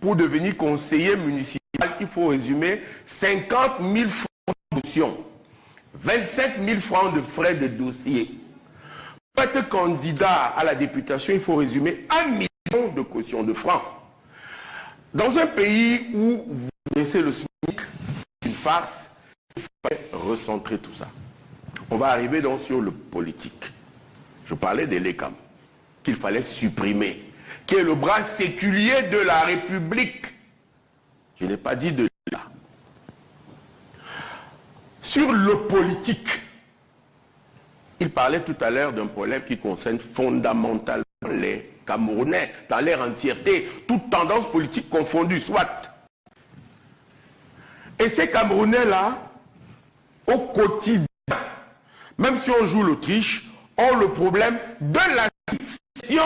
pour devenir conseiller municipal, il faut résumer 50 000 francs de caution, 25 000 francs de frais de dossier. Pour être candidat à la députation, il faut résumer 1 million de caution de francs. Dans un pays où vous connaissez le SMIC, c'est une farce, il faut recentrer tout ça. On va arriver donc sur le politique. Je parlais de l'ECAM, qu'il fallait supprimer, qui est le bras séculier de la République. Je n'ai pas dit de l'État. Sur le politique, il parlait tout à l'heure d'un problème qui concerne fondamentalement les Camerounais, dans leur entièreté, toutes tendances politiques confondues, soit. Et ces Camerounais-là, au quotidien, même si on joue l'Autriche, ont le problème de la succession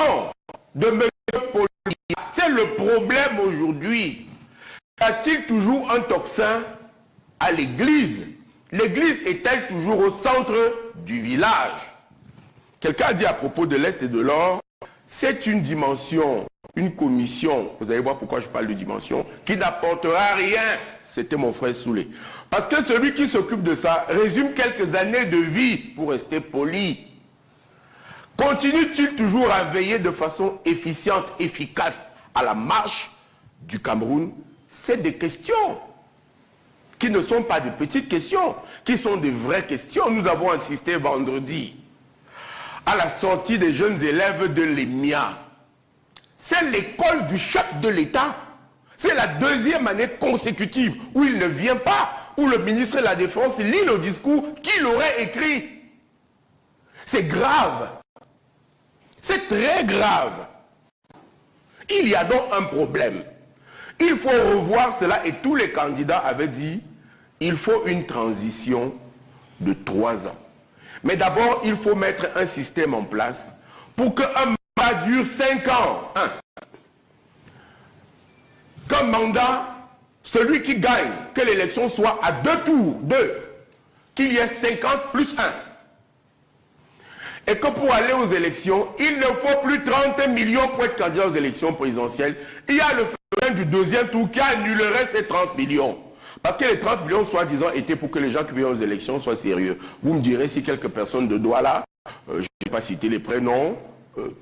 de M. Paul-Biya. C'est le problème aujourd'hui. Y a-t-il toujours un tocsin à l'église? L'église est-elle toujours au centre du village? Quelqu'un a dit à propos de l'Est et de l'Or, c'est une dimension, une commission, vous allez voir pourquoi je parle de dimension, qui n'apportera rien. C'était mon frère Soulé. Parce que celui qui s'occupe de ça résume quelques années de vie, pour rester poli. Continue-t-il toujours à veiller de façon efficiente, efficace à la marche du Cameroun? C'est des questions qui ne sont pas des petites questions, qui sont des vraies questions. Nous avons assisté vendredi à la sortie des jeunes élèves de l'EMIA. C'est l'école du chef de l'État. C'est la deuxième année consécutive où il ne vient pas, où le ministre de la Défense lit le discours qu'il aurait écrit. C'est grave. C'est très grave. Il y a donc un problème. Il faut revoir cela et tous les candidats avaient dit il faut une transition de 3 ans. Mais d'abord, il faut mettre un système en place pour qu'un mandat dure 5 ans. Qu'un mandat, celui qui gagne, que l'élection soit à 2 tours, 2, qu'il y ait 50 plus 1. Et que pour aller aux élections, il ne faut plus 30 millions pour être candidat aux élections présidentielles. Il y a le phénomène du deuxième tour qui annulerait ces 30 millions. Parce que les 30 millions, soi-disant, étaient pour que les gens qui viennent aux élections soient sérieux. Vous me direz si quelques personnes de Douala, je n'ai pas cité les prénoms,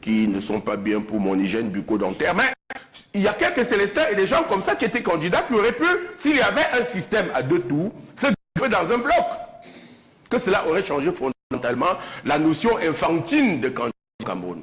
qui ne sont pas bien pour mon hygiène bucco-dentaire, mais il y a quelques Célestins et des gens comme ça qui étaient candidats qui auraient pu, s'il y avait un système à 2 tours, se développer dans un bloc. Que cela aurait changé fondamentalement la notion infantile de candidat au Cameroun.